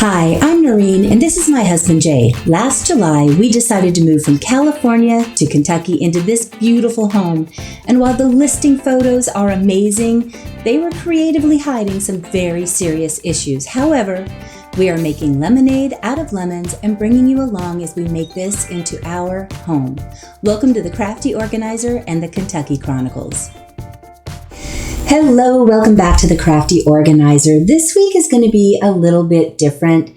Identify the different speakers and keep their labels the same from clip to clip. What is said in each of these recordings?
Speaker 1: Hi, I'm Noreen, and this is my husband Jay. Last July, we decided to move from California to Kentucky into this beautiful home. And while the listing photos are amazing, they were creatively hiding some very serious issues. However, we are making lemonade out of lemons and bringing you along as we make this into our home. Welcome to the Crafty Organizer and the Kentucky Chronicles. Hello, welcome back to the Crafty Organizer. This week is going to be a little bit different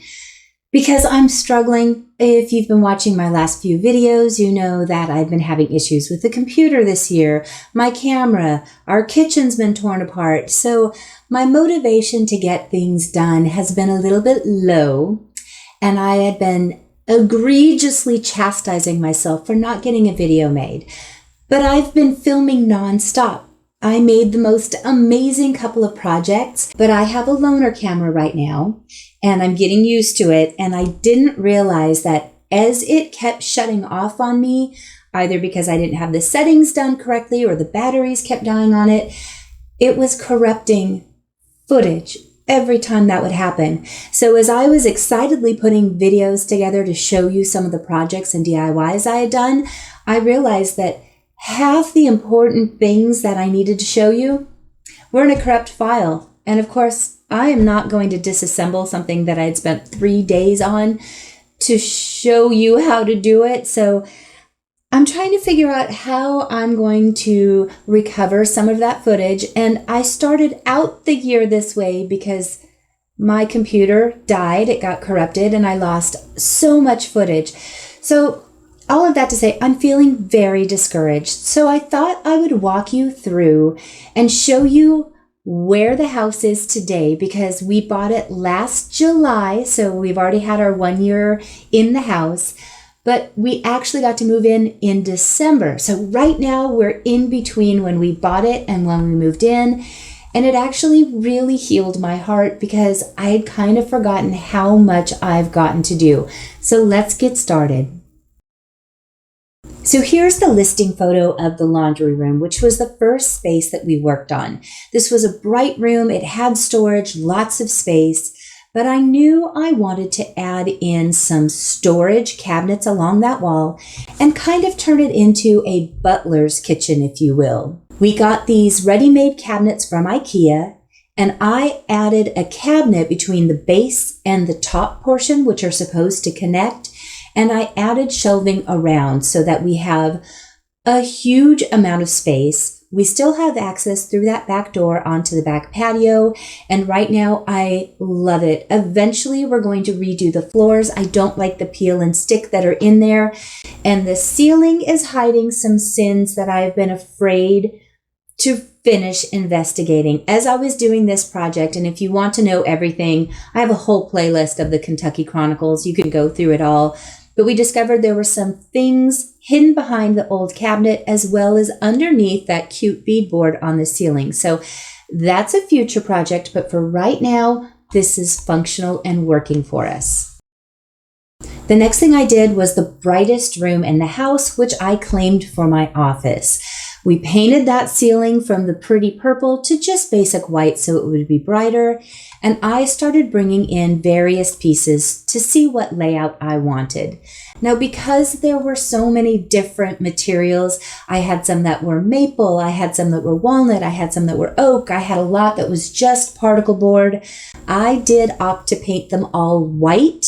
Speaker 1: because I'm struggling. If you've been watching my last few videos, you know that I've been having issues with the computer this year, my camera, our kitchen's been torn apart. So my motivation to get things done has been a little bit low, and I had been egregiously chastising myself for not getting a video made. But I've been filming nonstop. I made the most amazing couple of projects, but I have a loaner camera right now and I'm getting used to it. And I didn't realize that as it kept shutting off on me, either because I didn't have the settings done correctly or the batteries kept dying on it, it was corrupting footage every time that would happen. So as I was excitedly putting videos together to show you some of the projects and DIYs I had done, I realized that half the important things that I needed to show you were in a corrupt file. And of course, I am not going to disassemble something that I had spent 3 days on to show you how to do it. So I'm trying to figure out how I'm going to recover some of that footage. And I started out the year this way because my computer died, it got corrupted, and I lost so much footage. So all of that to say, I'm feeling very discouraged. So I thought I would walk you through and show you where the house is today, because we bought it last July. So we've already had our 1 year in the house, but we actually got to move in December. So right now we're in between when we bought it and when we moved in. And it actually really healed my heart because I had kind of forgotten how much I've gotten to do. So let's get started. So here's the listing photo of the laundry room, which was the first space that we worked on. This was a bright room. It had storage, lots of space, but I knew I wanted to add in some storage cabinets along that wall and kind of turn it into a butler's kitchen, if you will. We got these ready-made cabinets from IKEA, and I added a cabinet between the base and the top portion, which are supposed to connect. And I added shelving around so that we have a huge amount of space. We still have access through that back door onto the back patio. And right now I love it. Eventually we're going to redo the floors. I don't like the peel and stick that are in there. And the ceiling is hiding some sins that I've been afraid to finish investigating as I was doing this project. And if you want to know everything, I have a whole playlist of the Kentucky Chronicles. You can go through it all. But we discovered there were some things hidden behind the old cabinet as well as underneath that cute beadboard on the ceiling. So that's a future project, but for right now, this is functional and working for us. The next thing I did was the brightest room in the house, which I claimed for my office. We painted that ceiling from the pretty purple to just basic white so it would be brighter. And I started bringing in various pieces to see what layout I wanted. Now, because there were so many different materials, I had some that were maple, I had some that were walnut, I had some that were oak, I had a lot that was just particle board. I did opt to paint them all white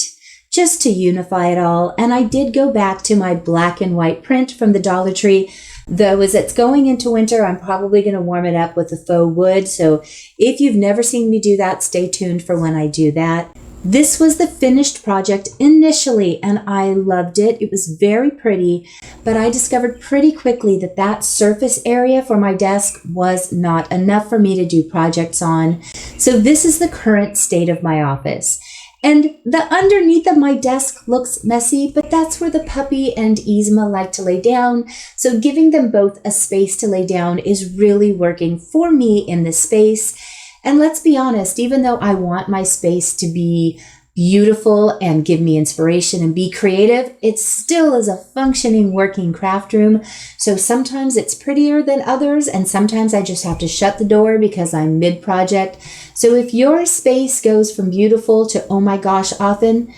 Speaker 1: just to unify it all. And I did go back to my black and white print from the Dollar Tree. Though as it's going into winter, I'm probably going to warm it up with the faux wood. So if you've never seen me do that, stay tuned for when I do that. This was the finished project initially, and I loved it. It was very pretty, but I discovered pretty quickly that that surface area for my desk was not enough for me to do projects on. So this is the current state of my office. And the underneath of my desk looks messy, but that's where the puppy and Yzma like to lay down. So giving them both a space to lay down is really working for me in this space. And let's be honest, even though I want my space to be beautiful and give me inspiration and be creative, it still is a functioning working craft room. So sometimes it's prettier than others, and sometimes I just have to shut the door because I'm mid-project. So if your space goes from beautiful to oh my gosh often,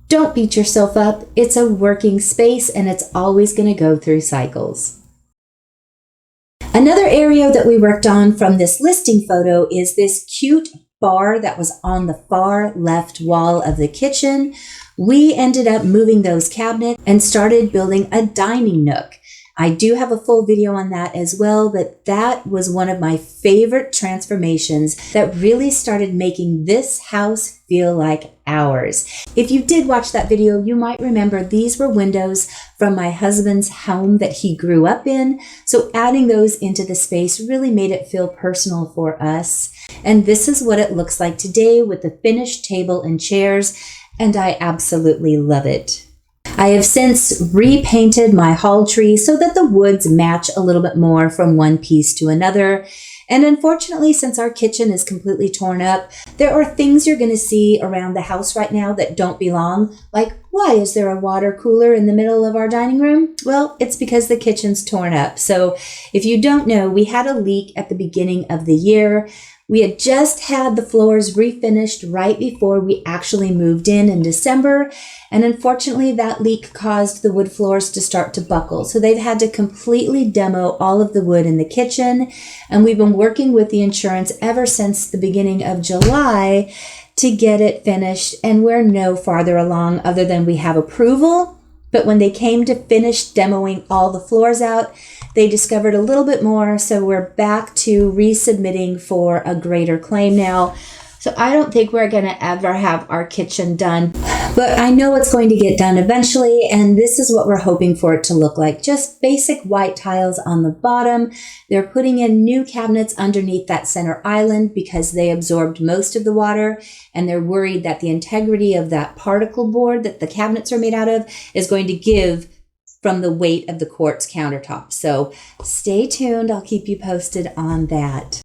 Speaker 1: don't beat yourself up. It's a working space and it's always going to go through cycles. Another area that we worked on from this listing photo is this cute bar that was on the far left wall of the kitchen. We ended up moving those cabinets and started building a dining nook. I do have a full video on that as well, but that was one of my favorite transformations that really started making this house feel like ours. If you did watch that video, you might remember these were windows from my husband's home that he grew up in. So adding those into the space really made it feel personal for us. And this is what it looks like today with the finished table and chairs, and I absolutely love it. I have since repainted my hall tree so that the woods match a little bit more from one piece to another. And unfortunately, since our kitchen is completely torn up, there are things you're going to see around the house right now that don't belong. Like, why is there a water cooler in the middle of our dining room? Well, it's because the kitchen's torn up. So if you don't know, we had a leak at the beginning of the year. We had just had the floors refinished right before we actually moved in December. And unfortunately, that leak caused the wood floors to start to buckle. So they've had to completely demo all of the wood in the kitchen. And we've been working with the insurance ever since the beginning of July to get it finished. And we're no farther along other than we have approval. But when they came to finish demoing all the floors out, they discovered a little bit more. So we're back to resubmitting for a greater claim now. So I don't think we're going to ever have our kitchen done, but I know it's going to get done eventually. And this is what we're hoping for it to look like. Just basic white tiles on the bottom. They're putting in new cabinets underneath that center island because they absorbed most of the water. And they're worried that the integrity of that particle board that the cabinets are made out of is going to give from the weight of the quartz countertop. So stay tuned. I'll keep you posted on that.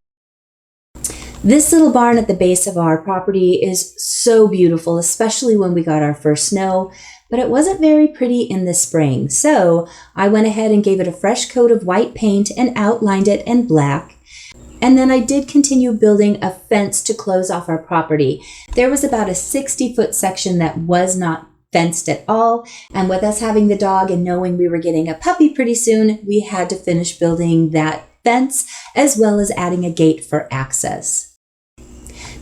Speaker 1: This little barn at the base of our property is so beautiful, especially when we got our first snow, but it wasn't very pretty in the spring. So I went ahead and gave it a fresh coat of white paint and outlined it in black. And then I did continue building a fence to close off our property. There was about a 60-foot section that was not fenced at all. And with us having the dog and knowing we were getting a puppy pretty soon, we had to finish building that fence as well as adding a gate for access.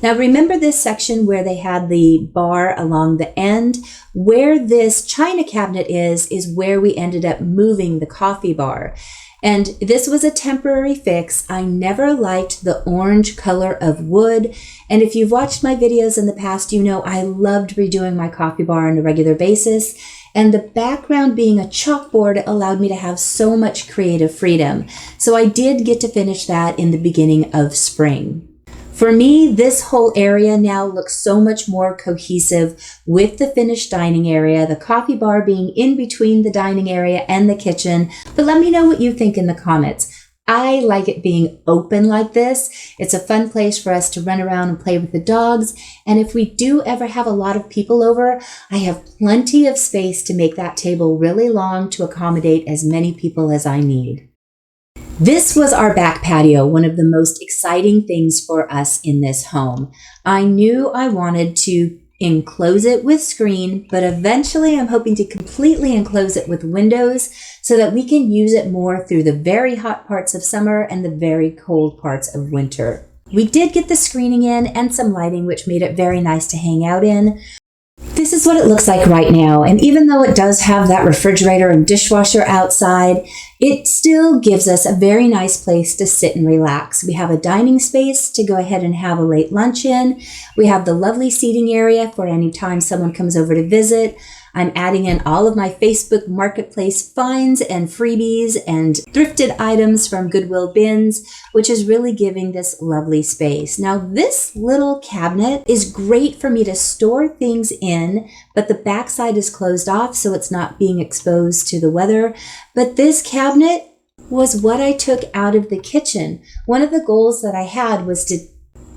Speaker 1: Now remember this section where they had the bar along the end? Where this china cabinet is where we ended up moving the coffee bar. And this was a temporary fix. I never liked the orange color of wood. And if you've watched my videos in the past, you know I loved redoing my coffee bar on a regular basis. And the background being a chalkboard allowed me to have so much creative freedom. So I did get to finish that in the beginning of spring. For me, this whole area now looks so much more cohesive with the finished dining area, the coffee bar being in between the dining area and the kitchen. But let me know what you think in the comments. I like it being open like this. It's a fun place for us to run around and play with the dogs. And if we do ever have a lot of people over, I have plenty of space to make that table really long to accommodate as many people as I need. This was our back patio, one of the most exciting things for us in this home. I knew I wanted to enclose it with screen, but eventually I'm hoping to completely enclose it with windows so that we can use it more through the very hot parts of summer and the very cold parts of winter. We did get the screening in and some lighting, which made it very nice to hang out in. This is what it looks like right now. And even though it does have that refrigerator and dishwasher outside, it still gives us a very nice place to sit and relax. We have a dining space to go ahead and have a late lunch in. We have the lovely seating area for any time someone comes over to visit. I'm adding in all of my Facebook Marketplace finds and freebies and thrifted items from Goodwill bins, which is really giving this lovely space. Now, this little cabinet is great for me to store things in, but the backside is closed off, so it's not being exposed to the weather. But this cabinet was what I took out of the kitchen. One of the goals that I had was to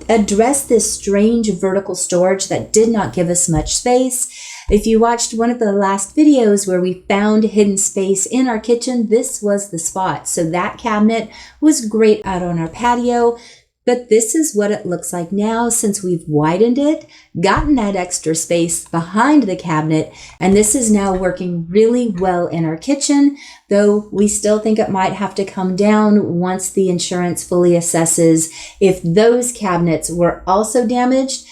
Speaker 1: address this strange vertical storage that did not give us much space. If you watched one of the last videos where we found hidden space in our kitchen, this was the spot. So that cabinet was great out on our patio. But this is what it looks like now since we've widened it, gotten that extra space behind the cabinet, and this is now working really well in our kitchen, though we still think it might have to come down once the insurance fully assesses if those cabinets were also damaged.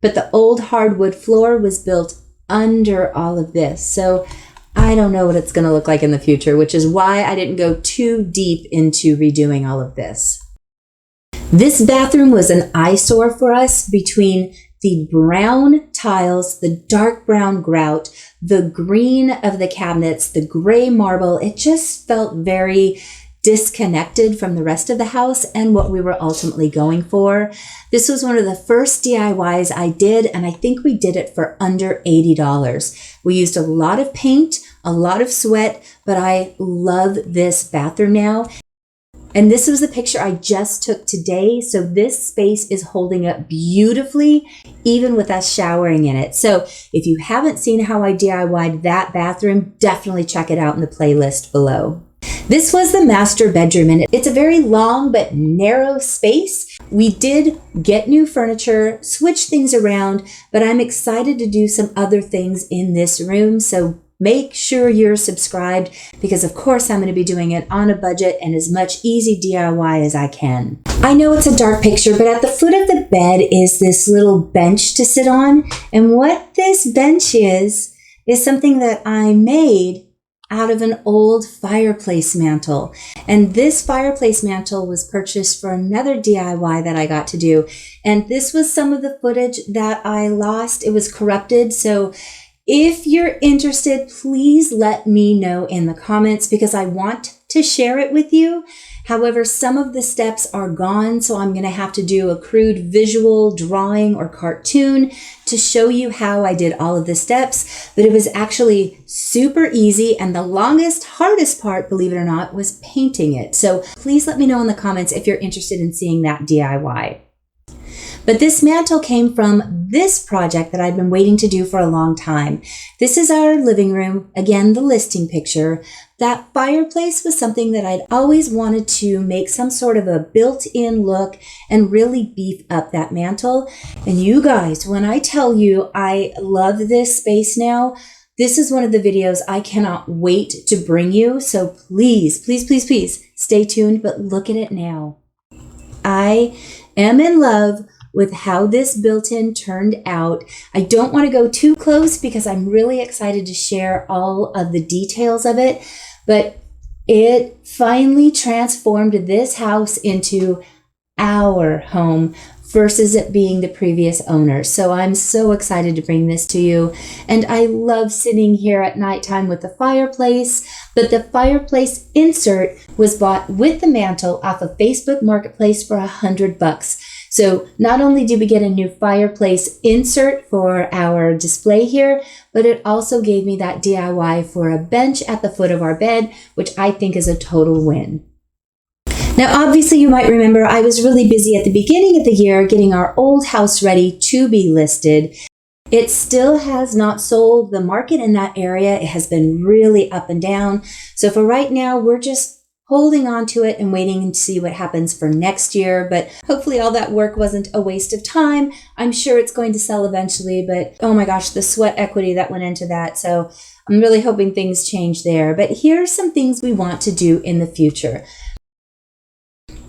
Speaker 1: But the old hardwood floor was built under all of this. So I don't know what it's going to look like in the future, which is why I didn't go too deep into redoing all of this. This bathroom was an eyesore for us between the brown tiles, the dark brown grout, the green of the cabinets, the gray marble. It just felt very disconnected from the rest of the house and what we were ultimately going for. This was one of the first DIYs I did, and I think we did it for under $80. We used a lot of paint, a lot of sweat, but I love this bathroom now. And this was the picture I just took today. So this space is holding up beautifully, even with us showering in it. So if you haven't seen how I DIY'd that bathroom, definitely check it out in the playlist below. This was the master bedroom, and it's a very long but narrow space. We did get new furniture, switch things around, but I'm excited to do some other things in this room. So make sure you're subscribed because, of course, I'm going to be doing it on a budget and as much easy DIY as I can. I know it's a dark picture, but at the foot of the bed is this little bench to sit on. And what this bench is something that I made out of an old fireplace mantle. And this fireplace mantle was purchased for another DIY that I got to do. And this was some of the footage that I lost. It was corrupted. So if you're interested, please let me know in the comments because I want to share it with you. However, some of the steps are gone, so I'm going to have to do a crude visual drawing or cartoon to show you how I did all of the steps. But it was actually super easy, and the hardest part, believe it or not, was painting it. So please let me know in the comments if you're interested in seeing that DIY. But this mantle came from this project that I've been waiting to do for a long time. This is our living room. Again, the listing picture. That fireplace was something that I'd always wanted to make some sort of a built-in look and really beef up that mantle. And you guys, when I tell you I love this space now, this is one of the videos I cannot wait to bring you. So please, please, please, please stay tuned, but look at it now. I am in love with how this built-in turned out. I don't want to go too close because I'm really excited to share all of the details of it, but it finally transformed this house into our home versus it being the previous owner. So I'm so excited to bring this to you. And I love sitting here at nighttime with the fireplace, but the fireplace insert was bought with the mantle off of Facebook Marketplace for $100. So not only did we get a new fireplace insert for our display here, but it also gave me that DIY for a bench at the foot of our bed, which I think is a total win. Now, obviously, you might remember I was really busy at the beginning of the year getting our old house ready to be listed. It still has not sold. The market in that area, it has been really up and down. So for right now, we're just holding on to it and waiting to see what happens for next year. But hopefully all that work wasn't a waste of time. I'm sure it's going to sell eventually, but oh my gosh, the sweat equity that went into that. So I'm really hoping things change there. But here are some things we want to do in the future.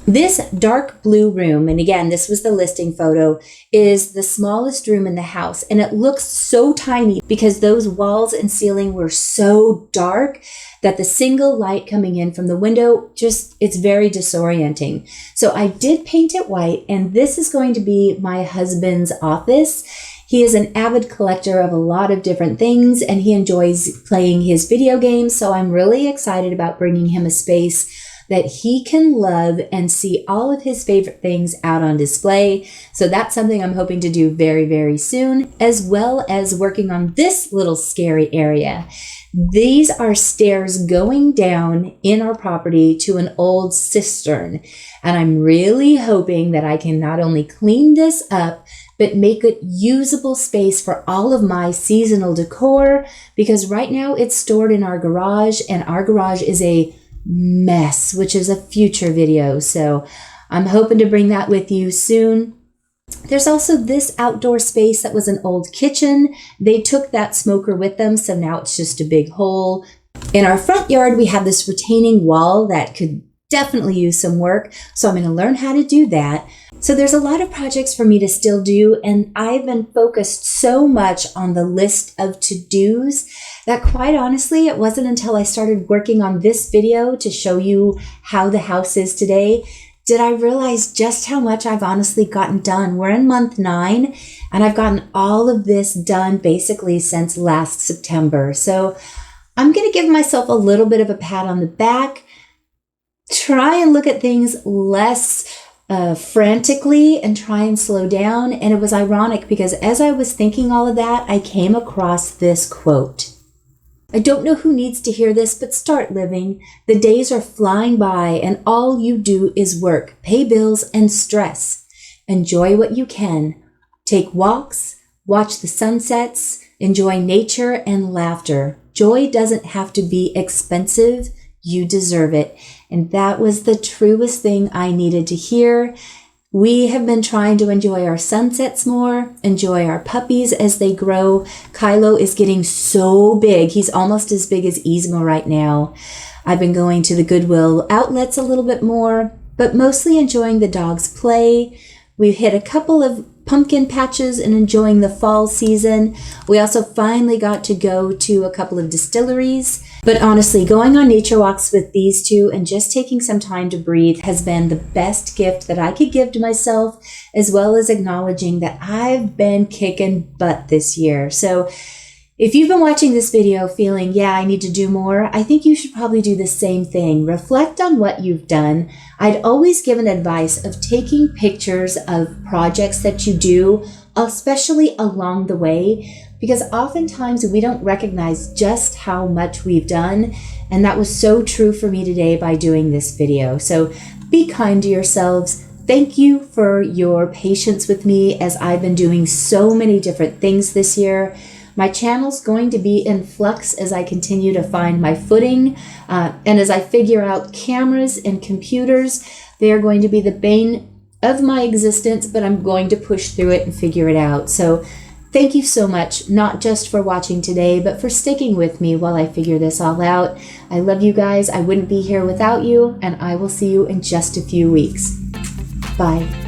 Speaker 1: This dark blue room, and again, this was the listing photo, is the smallest room in the house. And it looks so tiny because those walls and ceiling were so dark that the single light coming in from the window, it's very disorienting. So I did paint it white, and this is going to be my husband's office. He is an avid collector of a lot of different things, and he enjoys playing his video games. So I'm really excited about bringing him a space that he can love and see all of his favorite things out on display. So that's something I'm hoping to do very, very soon, as well as working on this little scary area. These are stairs going down in our property to an old cistern. And I'm really hoping that I can not only clean this up, but make it usable space for all of my seasonal decor, because right now it's stored in our garage, and our garage is a mess, which is a future video. So I'm hoping to bring that with you soon. There's also this outdoor space that was an old kitchen. They took that smoker with them, so now it's just a big hole. In our front yard, we have this retaining wall that could definitely use some work, so I'm going to learn how to do that. So there's a lot of projects for me to still do, and I've been focused so much on the list of to-dos that quite honestly, it wasn't until I started working on this video to show you how the house is today did I realize just how much I've honestly gotten done. We're in month 9, and I've gotten all of this done basically since last September. So I'm going to give myself a little bit of a pat on the back, try and look at things less frantically and try and slow down. And it was ironic because as I was thinking all of that, I came across this quote. I don't know who needs to hear this, but start living. The days are flying by and all you do is work, pay bills, and stress. Enjoy what you can. Take walks, watch the sunsets, enjoy nature and laughter. Joy doesn't have to be expensive. You deserve it. And that was the truest thing I needed to hear. We have been trying to enjoy our sunsets more, enjoy our puppies as they grow. Kylo is getting so big. He's almost as big as Yzma right now. I've been going to the Goodwill outlets a little bit more, but mostly enjoying the dog's play. We've hit a couple of pumpkin patches and enjoying the fall season. We also finally got to go to a couple of distilleries. But honestly, going on nature walks with these two and just taking some time to breathe has been the best gift that I could give to myself, as well as acknowledging that I've been kicking butt this year. So if you've been watching this video feeling, yeah, I need to do more, I think you should probably do the same thing. Reflect on what you've done. I'd always given advice of taking pictures of projects that you do, especially along the way, because oftentimes we don't recognize just how much we've done. And that was so true for me today by doing this video. So be kind to yourselves. Thank you for your patience with me as I've been doing so many different things this year. My channel's going to be in flux as I continue to find my footing. And as I figure out cameras and computers, they are going to be the bane of my existence, but I'm going to push through it and figure it out. So thank you so much, not just for watching today, but for sticking with me while I figure this all out. I love you guys. I wouldn't be here without you, and I will see you in just a few weeks. Bye.